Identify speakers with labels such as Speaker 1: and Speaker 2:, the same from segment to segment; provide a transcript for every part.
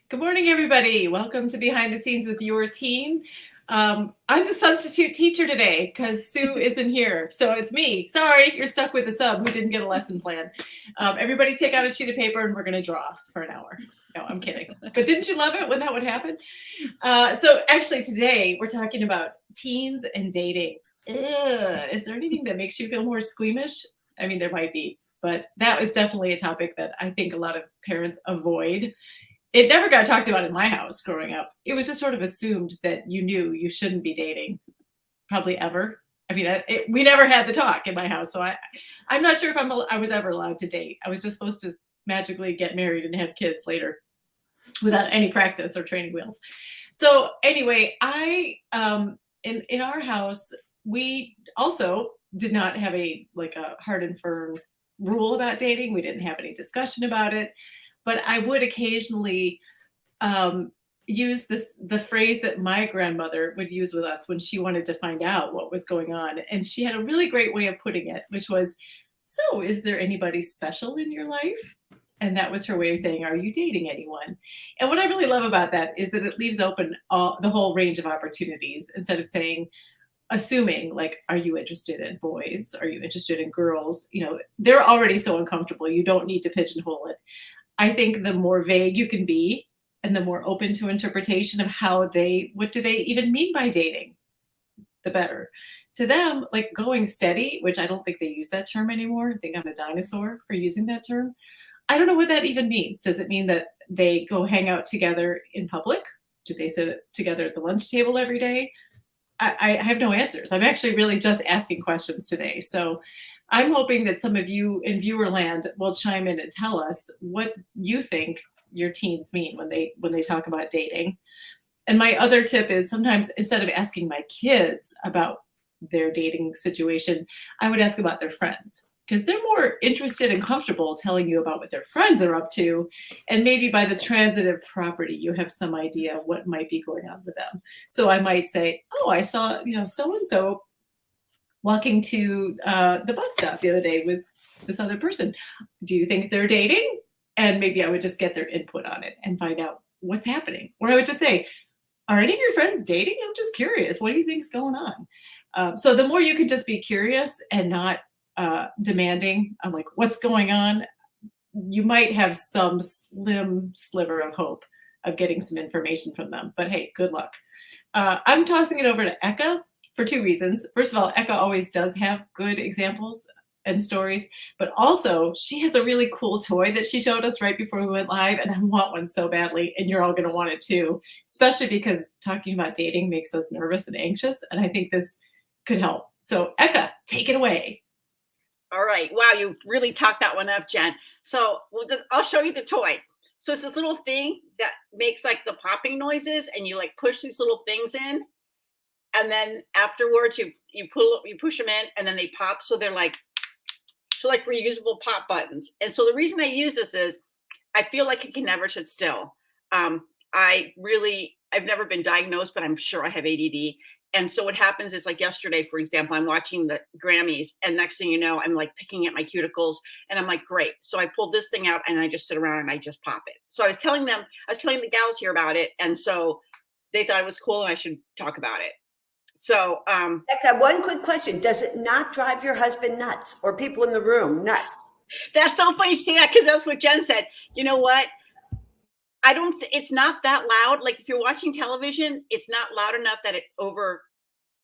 Speaker 1: Good morning, everybody. Welcome to Behind the Scenes with Your Teen. I'm the substitute teacher today because Sue isn't here. So it's me. Sorry, you're stuck with the sub who didn't get a lesson plan. Everybody take out a sheet of paper and we're going to draw for an hour. No, I'm kidding. But didn't you love it when that would happen? So actually today we're talking about teens and dating. Ugh, is there anything that makes you feel more squeamish? I mean, there might be, but that was definitely a topic that I think a lot of parents avoid. It never got talked about in my house growing up. It was just sort of assumed that you knew you shouldn't be dating, probably ever. I mean, we never had the talk in my house, so I'm not sure if I was ever allowed to date. I was just supposed to magically get married and have kids later without any practice or training wheels. So anyway, in our house, we also did not have a hard and firm rule about dating. We didn't have any discussion about it, but I would occasionally use the phrase that my grandmother would use with us when she wanted to find out what was going on. And she had a really great way of putting it, which was, "So, is there anybody special in your life?" And that was her way of saying, "Are you dating anyone?" And what I really love about that is that it leaves open the whole range of opportunities instead of saying, assuming like, are you interested in boys? Are you interested in girls? They're already so uncomfortable. You don't need to pigeonhole it. I think the more vague you can be and the more open to interpretation of what do they even mean by dating, the better. To them, like going steady, which I don't think they use that term anymore. I think I'm a dinosaur for using that term. I don't know what that even means. Does it mean that they go hang out together in public? Do they sit together at the lunch table every day? I have no answers. I'm actually really just asking questions today. So I'm hoping that some of you in viewerland will chime in and tell us what you think your teens mean when they talk about dating. And my other tip is sometimes instead of asking my kids about their dating situation, I would ask about their friends because they're more interested and comfortable telling you about what their friends are up to. And maybe by the transitive property, you have some idea what might be going on with them. So I might say, "Oh, I saw, so and so walking to the bus stop the other day with this other person. Do you think they're dating?" And maybe I would just get their input on it and find out what's happening. Or I would just say, "Are any of your friends dating? I'm just curious. What do you think's going on?" So the more you can just be curious and not demanding, I'm like, what's going on? You might have some slim sliver of hope of getting some information from them. But hey, good luck. I'm tossing it over to Eka for two reasons. First of all, Eka always does have good examples and stories, but also she has a really cool toy that she showed us right before we went live, and I want one so badly, and you're all going to want it too, especially because talking about dating makes us nervous and anxious, and I think this could help. So Eka, take it away.
Speaker 2: All right. Wow, you really talked that one up, Jen. So I'll show you the toy. So it's this little thing that makes like the popping noises, and you like push these little things in, and then afterwards you push them in, and then they pop. So they're like reusable pop buttons. And so the reason I use this is I feel like it can never sit still. I've never been diagnosed, but I'm sure I have ADD. And so what happens is like yesterday, for example, I'm watching the Grammys, and next thing you know, I'm like picking at my cuticles, and I'm like, great. So I pulled this thing out and I just sit around and I just pop it. So I was telling the gals here about it. And so they thought it was cool and I should talk about it. So
Speaker 3: Becca, one quick question. Does it not drive your husband nuts or people in the room nuts?
Speaker 2: that's so funny you say that, because that's what Jen said. You know what? It's not that loud. Like if you're watching television, it's not loud enough that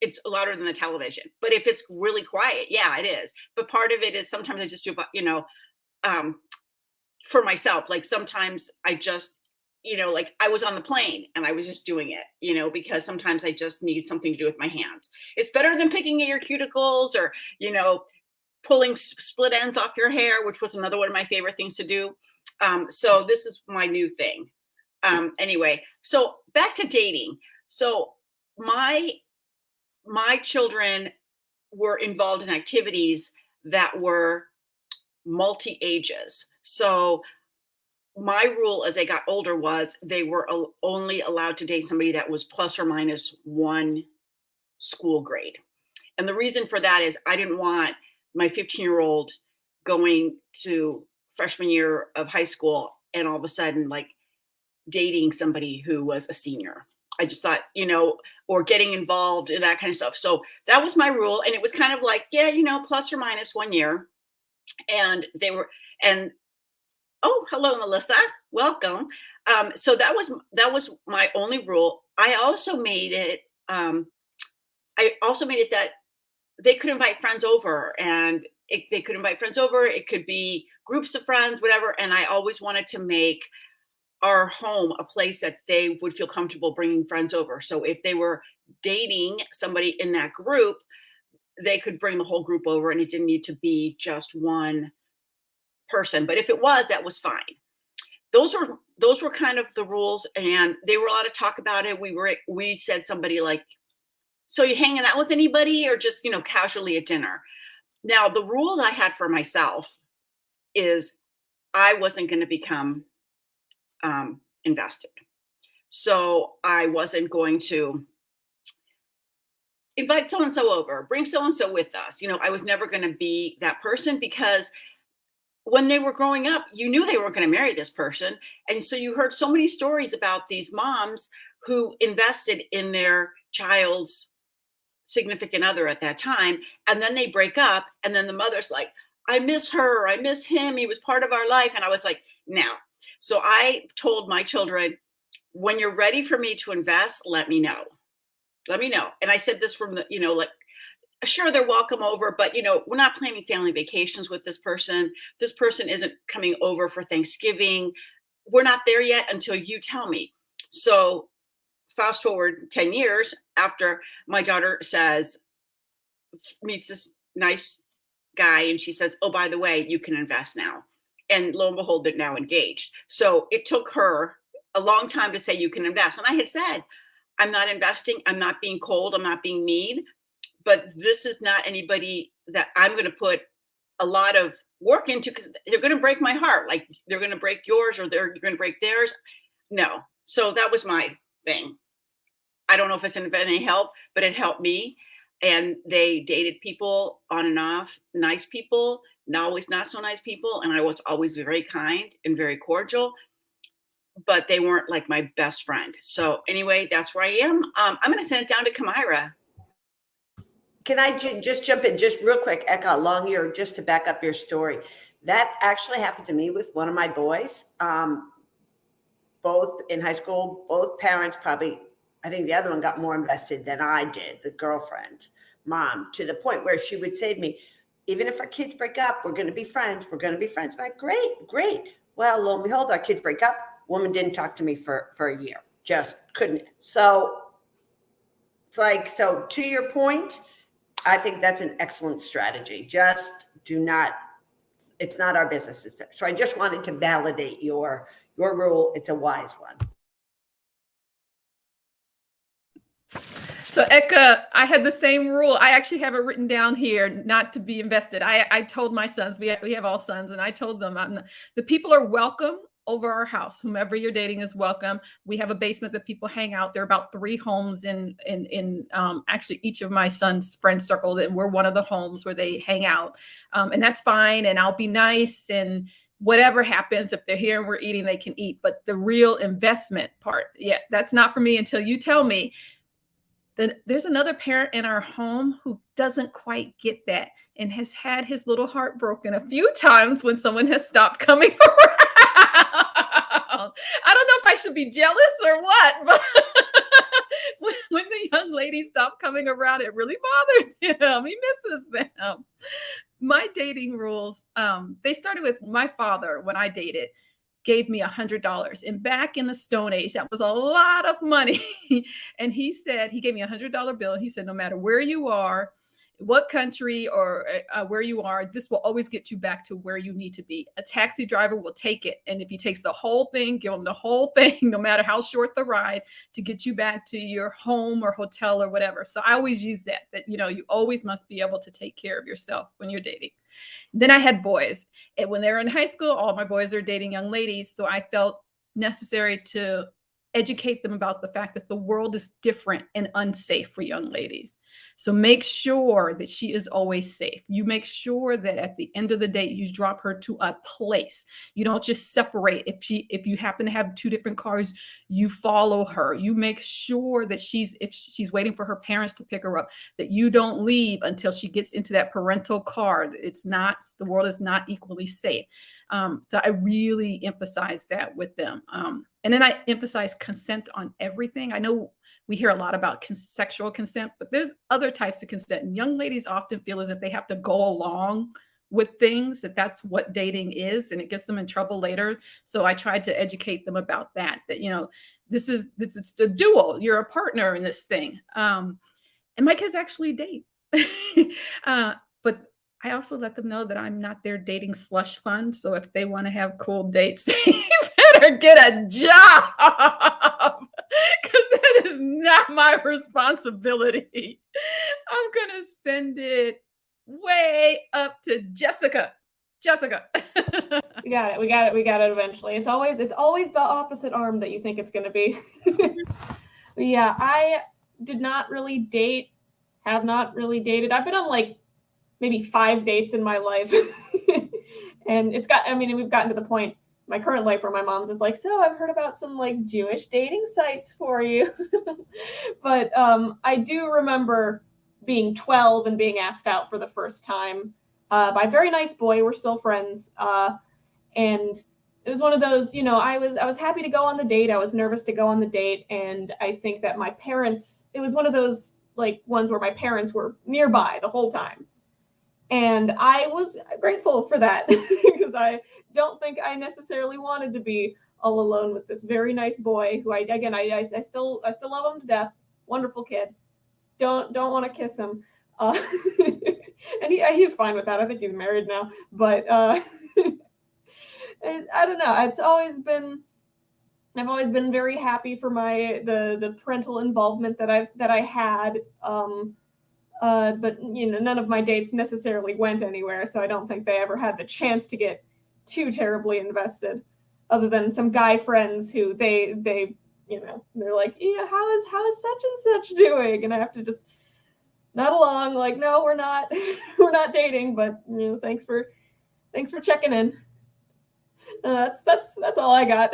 Speaker 2: it's louder than the television. But if it's really quiet, yeah, it is. But part of it is sometimes I just do, for myself, like sometimes I just, like I was on the plane and I was just doing it, because sometimes I just need something to do with my hands. It's better than picking at your cuticles or, pulling split ends off your hair, which was another one of my favorite things to do. So this is my new thing. Anyway, so back to dating. So my children were involved in activities that were multi ages. So my rule as they got older was they were only allowed to date somebody that was plus or minus one school grade. And the reason for that is I didn't want my 15-year-old going to freshman year of high school and all of a sudden like dating somebody who was a senior. I just thought, or getting involved in that kind of stuff. So that was my rule. And it was kind of like, yeah, plus or minus 1 year. And and oh, hello, Melissa, welcome. So that was my only rule. I also made it that they could invite friends over, and they could invite friends over. It could be groups of friends, whatever. And I always wanted to make our home a place that they would feel comfortable bringing friends over. So if they were dating somebody in that group, they could bring the whole group over, and it didn't need to be just one person. But if it was, that was fine. Those were kind of the rules, and they were allowed to talk about it. We said somebody like, so you hanging out with anybody, or just, casually at dinner? Now, the rule I had for myself is I wasn't going to become invested. So I wasn't going to invite so-and-so over, bring so-and-so with us. I was never going to be that person, because when they were growing up, you knew they were going to marry this person. And so you heard so many stories about these moms who invested in their child's significant other at that time. And then they break up. And then the mother's like, I miss her. I miss him. He was part of our life. And I was like, no. So I told my children, when you're ready for me to invest, let me know. Let me know. And I said this from the, like, sure, they're welcome over, but we're not planning family vacations with this person. This person isn't coming over for Thanksgiving. We're not there yet until you tell me. So fast forward 10 years after, my daughter meets this nice guy, and she says, oh, by the way, you can invest now. And lo and behold, they're now engaged. So it took her a long time to say you can invest. And I had said, I'm not investing. I'm not being cold. I'm not being mean. But this is not anybody that I'm going to put a lot of work into, because they're going to break my heart. Like, they're going to break yours, or you're going to break theirs. No. So that was my thing. I don't know if it's been any help, but it helped me. And they dated people on and off, nice people, not always not so nice people. And I was always very kind and very cordial, but they weren't like my best friend. So anyway, that's where I am. I'm going to send it down to Kamira.
Speaker 3: Can I just jump in just real quick, Eka, along here, just to back up your story? That actually happened to me with one of my boys, both in high school, both parents probably, I think the other one got more invested than I did, the girlfriend, mom, to the point where she would say to me, even if our kids break up, we're going to be friends. We're going to be friends. I'm like, great. Well, lo and behold, our kids break up. Woman didn't talk to me for a year. Just couldn't. So it's like, so to your point, I think that's an excellent strategy. Just do not, it's not our business. So I just wanted to validate your rule. It's a wise one.
Speaker 4: So Eka, I had the same rule. I actually have it written down here, not to be invested. I told my sons, we have all sons, and I told them the people are welcome over our house. Whomever you're dating is welcome. We have a basement that people hang out. There are about 3 homes in actually each of my son's friend circle, and we're one of the homes where they hang out. And that's fine. And I'll be nice, and whatever happens, if they're here and we're eating, they can eat. But the real investment part, yeah, that's not for me until you tell me. Then there's another parent in our home who doesn't quite get that and has had his little heart broken a few times when someone has stopped coming around. I don't know if I should be jealous or what, but when the young ladies stop coming around, it really bothers him. He misses them. My dating rules, they started with my father when I dated. Gave me $100. And back in the Stone Age, that was a lot of money. And he said, he gave me $100 bill. He said, no matter where you are, what country or where you are, this will always get you back to where you need to be. A taxi driver will take it. And if he takes the whole thing, give him the whole thing, no matter how short the ride, to get you back to your home or hotel or whatever. So I always use that you always must be able to take care of yourself when you're dating. Then I had boys. And when they were in high school, all my boys are dating young ladies. So I felt necessary to educate them about the fact that the world is different and unsafe for young ladies. So make sure that she is always safe. You make sure that at the end of the day, you drop her to a place. You don't just separate. If you happen to have two different cars, you follow her. You make sure that if she's waiting for her parents to pick her up, that you don't leave until she gets into that parental car. The world is not equally safe. So I really emphasize that with them. And then I emphasize consent on everything. I know we hear a lot about sexual consent, but there's other types of consent. And young ladies often feel as if they have to go along with things, that's what dating is, and it gets them in trouble later. So I tried to educate them about that, this is the dual, you're a partner in this thing. And my kids actually date. But I also let them know that I'm not their dating slush fund. So if they want to have cool dates, they better get a job, because that is not my responsibility. I'm going to send it way up to Jessica.
Speaker 5: We got it eventually. It's always the opposite arm that you think it's going to be. Yeah, I did not really date, have not really dated. I've been on like maybe 5 dates in my life. And we've gotten to the point, my current life, where my mom's is like, so I've heard about some like Jewish dating sites for you. But I do remember being 12 and being asked out for the first time by a very nice boy. We're still friends. And it was one of those, I was happy to go on the date. I was nervous to go on the date. And I think that my parents, it was one of those like ones where my parents were nearby the whole time. And I was grateful for that, because I don't think I necessarily wanted to be all alone with this very nice boy who I still love him to death. Wonderful kid. Don't want to kiss him. And he's fine with that. I think he's married now, but I don't know. I've always been very happy for the parental involvement that I had. But none of my dates necessarily went anywhere, so I don't think they ever had the chance to get too terribly invested, other than some guy friends who they're like, yeah, how is such and such doing, and I have to just nod along like, no, we're not we're not dating, but thanks for checking in. That's all I got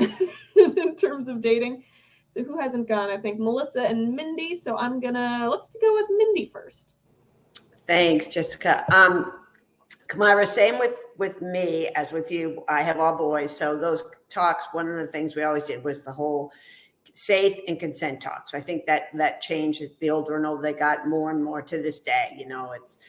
Speaker 5: in terms of dating. So who hasn't gone? I think Melissa and Mindy. So let's go with Mindy first.
Speaker 3: Thanks, Jessica. Kamara, same with me as with you. I have all boys. So those talks, one of the things we always did was the whole safe and consent talks. I think that changed as the older and older they got, more and more to this day. It's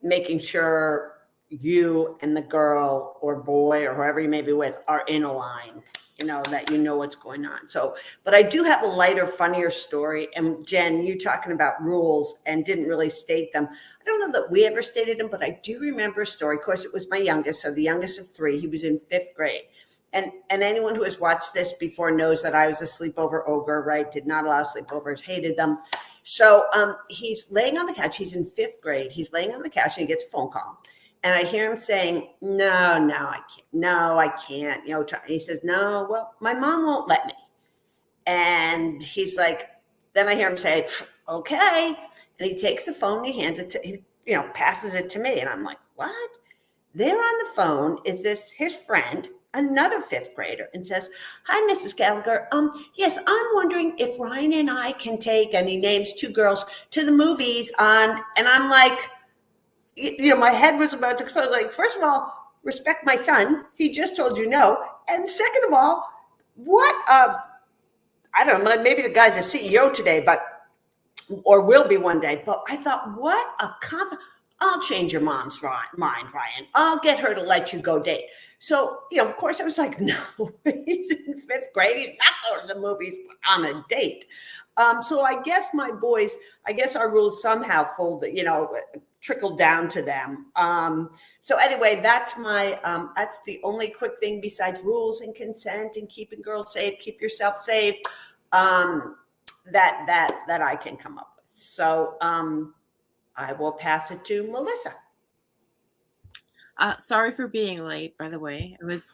Speaker 3: making sure you and the girl or boy or whoever you may be with are in a line, that what's going on. So, but I do have a lighter, funnier story. And Jen, you talking about rules and didn't really state them. I don't know that we ever stated them, but I do remember a story. Of course, it was my youngest, so the youngest of 3. He was in 5th grade. And anyone who has watched this before knows that I was a sleepover ogre, right? Did not allow sleepovers, hated them. So he's laying on the couch. He's in 5th grade. He's laying on the couch and he gets a phone call. And I hear him saying, no, I can't. No, I can't. He says, no, well, my mom won't let me. And he's like, then I hear him say, okay. And he takes the phone, he hands it to, passes it to me. And I'm like, what? There on the phone is his friend, another 5th grader, and says, hi, Mrs. Gallagher. Yes, I'm wondering if Ryan and I can take, and he names 2 girls, to the movies and I'm like, my head was about to explode. Like, first of all, respect my son. He just told you no. And second of all, what I don't know, maybe the guy's a CEO today, or will be one day. But I thought, what a confidence. I'll change your mom's mind, Ryan. I'll get her to let you go date. So, of course, I was like, no, he's in 5th grade. He's not going to the movies on a date. So I guess our rules somehow trickled down to them. So anyway, that's the only quick thing besides rules and consent and keeping girls safe, keep yourself safe, that I can come up with. So I will pass it to Melissa.
Speaker 6: Sorry for being late, by the way. I was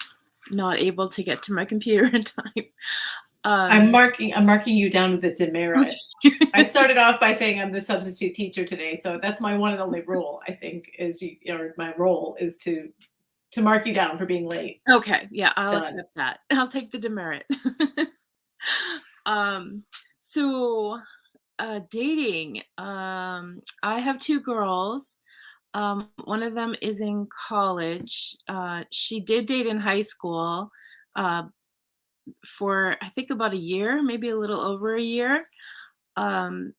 Speaker 6: not able to get to my computer in time.
Speaker 1: I'm marking you down with a demerit. I started off by saying I'm the substitute teacher today, so that's my one and only rule. I think is my role is to mark you down for being late.
Speaker 6: Okay, yeah, I'll
Speaker 1: Done.
Speaker 6: accept that. I'll take the demerit. So dating. I have 2 girls. One of them is in college. She did date in high school for I think about a year, maybe a little over a year. And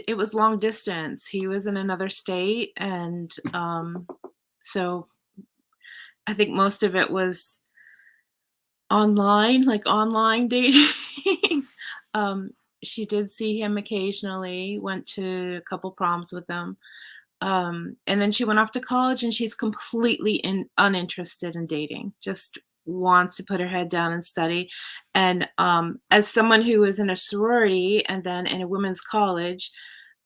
Speaker 6: it was long distance. He was in another state, and so I think most of it was online, like online dating. She did see him occasionally, went to a couple proms with him. And then she went off to college, and she's completely uninterested in dating, just wants to put her head down and study. And as someone who was in a sorority and then in a women's college,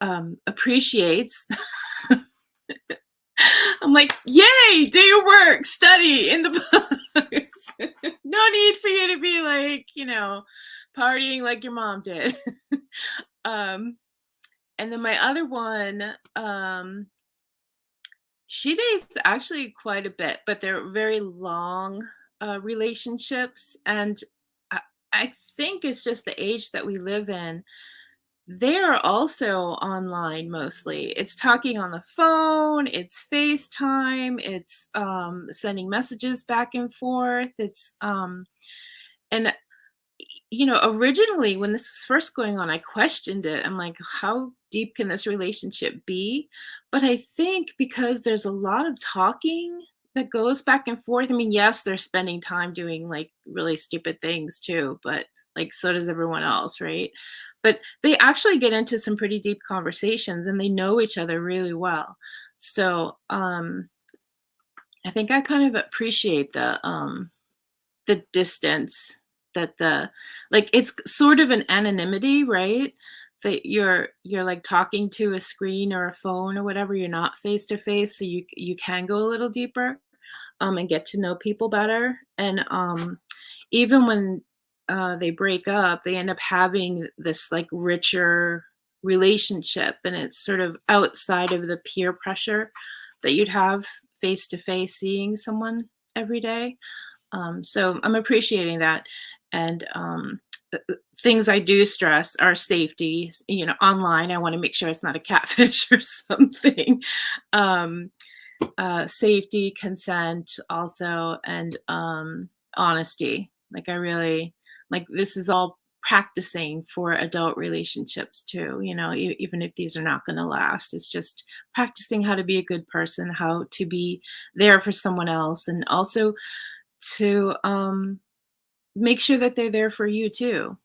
Speaker 6: appreciates I'm like, yay, do your work, study in the books. No need for you to be like, partying like your mom did. And then my other one, she dates actually quite a bit, but they're very long relationships. And I think it's just the age that we live in. They are also online mostly. It's talking on the phone, it's FaceTime, it's sending messages back and forth. It's and originally when this was first going on, I questioned it. I'm like, how deep can this relationship be? But I think because there's a lot of talking that goes back and forth. I mean, yes, they're spending time doing like really stupid things too, but like so does everyone else, right? But they actually get into some pretty deep conversations, and they know each other really well. So I think I kind of appreciate the distance, that it's sort of an anonymity, right? That you're like talking to a screen or a phone or whatever. You're not face to face, so you can go a little deeper and get to know people better. And even when they break up, they end up having this like richer relationship, and it's sort of outside of the peer pressure that you'd have face to face seeing someone every day. So I'm appreciating that. And things I do stress are safety. Online, I want to make sure it's not a catfish or something. Safety, consent also, and honesty. Like I really this is all practicing for adult relationships too, even if these are not going to last. It's just practicing how to be a good person, how to be there for someone else, and also to make sure that they're there for you too,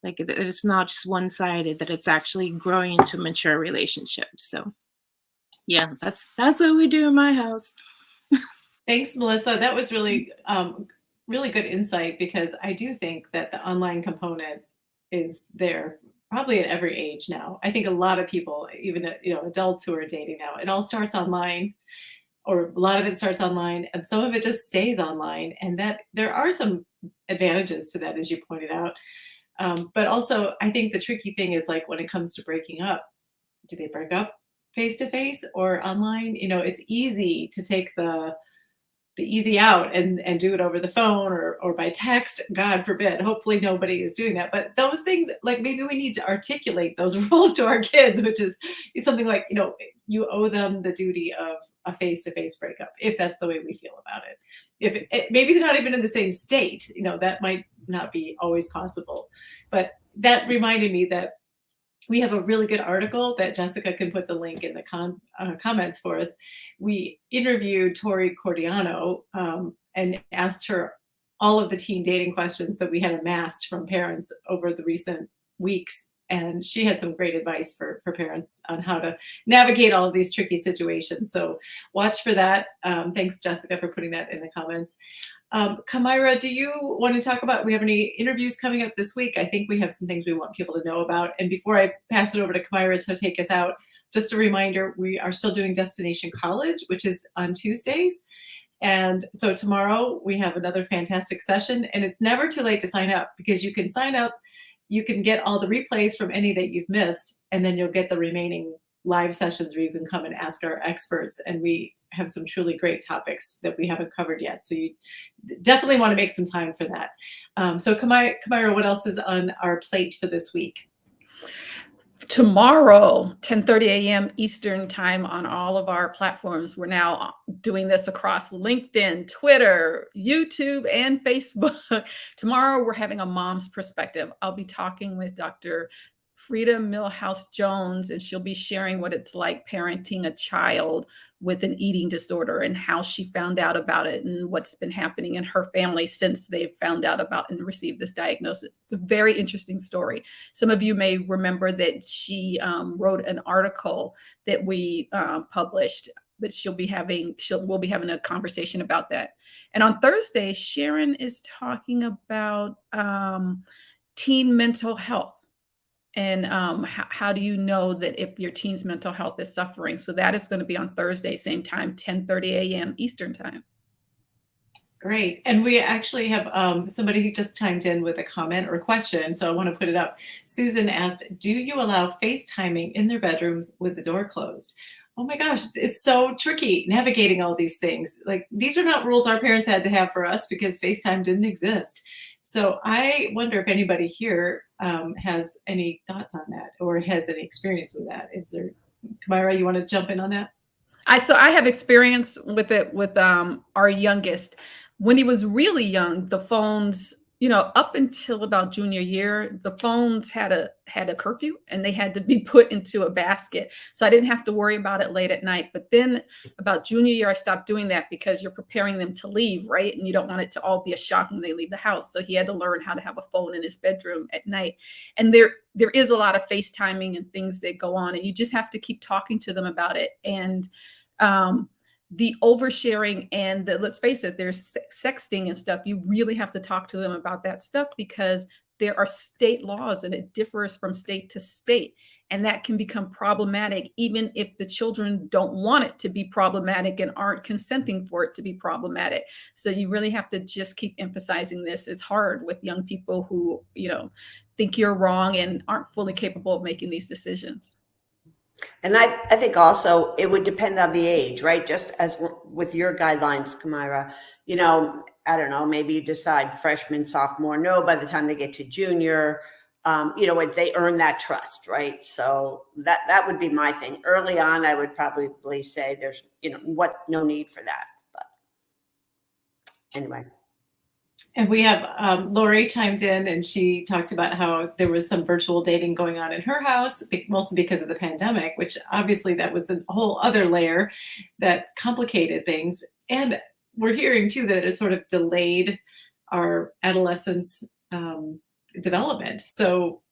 Speaker 6: like that it's not just one-sided, that it's actually growing into a mature relationship. So yeah, that's what we do in my house.
Speaker 1: Thanks, Melissa. That was really really good insight, because I do think that the online component is there probably at every age now. I think a lot of people, even adults who are dating now, it all starts online, or a lot of it starts online, and some of it just stays online. And that there are some advantages to that, as you pointed out. But also, I think the tricky thing is like when it comes to breaking up, do they break up face to face or online? It's easy to take the easy out and do it over the phone or by text. God forbid. Hopefully nobody is doing that. But those things, like maybe we need to articulate those rules to our kids, which is something like, you owe them the duty of a face-to-face breakup, if that's the way we feel about it. If maybe they're not even in the same state, that might not be always possible. But that reminded me that we have a really good article that Jessica can put the link in the comments for us. We interviewed Tori Cordiano and asked her all of the teen dating questions that we had amassed from parents over the recent weeks. And she had some great advice for parents on how to navigate all of these tricky situations. So watch for that. Thanks, Jessica, for putting that in the comments. Kamira, do you want to talk about, we have any interviews coming up this week? I think we have some things we want people to know about. And before I pass it over to Kamira to take us out, just a reminder, we are still doing Destination College, which is on Tuesdays. And so tomorrow we have another fantastic session, and it's never too late to sign up, because you can sign up, you can get all the replays from any that you've missed, and then you'll get the remaining live sessions where you can come and ask our experts. And we have some truly great topics that we haven't covered yet. So you definitely want to make some time for that. So Kamira, what else is on our plate for this week?
Speaker 4: Tomorrow, 10:30 a.m. Eastern time on all of our platforms. We're now doing this across LinkedIn, Twitter, YouTube, and Facebook. Tomorrow, we're having a mom's perspective. I'll be talking with Dr. Frida Millhouse Jones, and she'll be sharing what it's like parenting a child with an eating disorder and how she found out about it and what's been happening in her family since they've found out about and received this diagnosis. It's a very interesting story. Some of you may remember that she wrote an article that we published, but we'll be having a conversation about that. And on Thursday, Sharon is talking about teen mental health. And how do you know that if your teen's mental health is suffering? So that is going to be on Thursday, same time, 10:30 a.m. Eastern time.
Speaker 1: Great. And we actually have somebody who just chimed in with a comment or question, so I want to put it up. Susan asked, do you allow FaceTiming in their bedrooms with the door closed? Oh my gosh, it's so tricky navigating all these things. Like, these are not rules our parents had to have for us because FaceTime didn't exist. So I wonder if anybody here has any thoughts on that or has any experience with that. Is there, Kamira, you want to jump in on that?
Speaker 4: I have experience with it with our youngest. When he was really young, the phones, up until about junior year, the phones had a curfew and they had to be put into a basket. So I didn't have to worry about it late at night. But then about junior year, I stopped doing that because you're preparing them to leave, right? And you don't want it to all be a shock when they leave the house. So he had to learn how to have a phone in his bedroom at night. And there is a lot of FaceTiming and things that go on, and you just have to keep talking to them about it. And the oversharing and let's face it, there's sexting and stuff. You really have to talk to them about that stuff because there are state laws and it differs from state to state. And that can become problematic even if the children don't want it to be problematic and aren't consenting for it to be problematic. So you really have to just keep emphasizing this. It's hard with young people who, think you're wrong and aren't fully capable of making these decisions.
Speaker 3: And I think also it would depend on the age, right? Just as with your guidelines, Kamira, I don't know, maybe you decide freshman, sophomore, no, by the time they get to junior, they earn that trust, right? So that would be my thing. Early on, I would probably say there's, no need for that. But anyway.
Speaker 1: And we have Lori chimed in, and she talked about how there was some virtual dating going on in her house, mostly because of the pandemic, which obviously that was a whole other layer that complicated things. And we're hearing too that it sort of delayed our adolescence development. So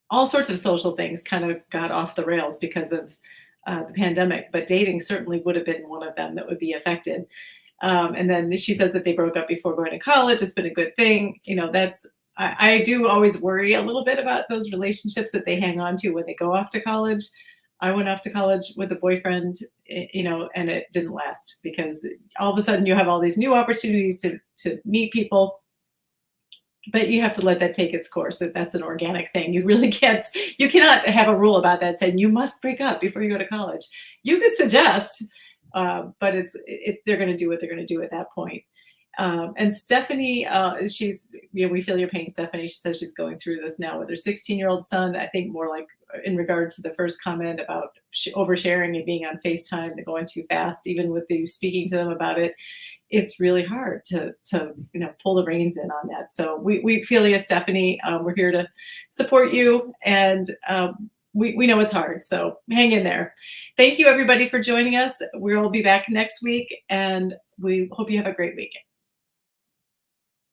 Speaker 1: all sorts of social things kind of got off the rails because of the pandemic, but dating certainly would have been one of them that would be affected. And then she says that they broke up before going to college. It's been a good thing. I do always worry a little bit about those relationships that they hang on to when they go off to college. I went off to college with a boyfriend, and it didn't last because all of a sudden you have all these new opportunities to meet people, but you have to let that take its course. That's an organic thing. You really you cannot have a rule about that saying you must break up before you go to college. You could suggest, but they're going to do what they're going to do at that point. And Stephanie, we feel your pain, Stephanie. She says she's going through this now with her 16-year-old son. I think more like in regard to the first comment about oversharing and being on FaceTime and going too fast, even with you speaking to them about it, it's really hard to pull the reins in on that. So we feel you, Stephanie. We're here to support you, and we know it's hard, so hang in there. Thank you, everybody, for joining us. We'll be back next week, and we hope you have a great weekend.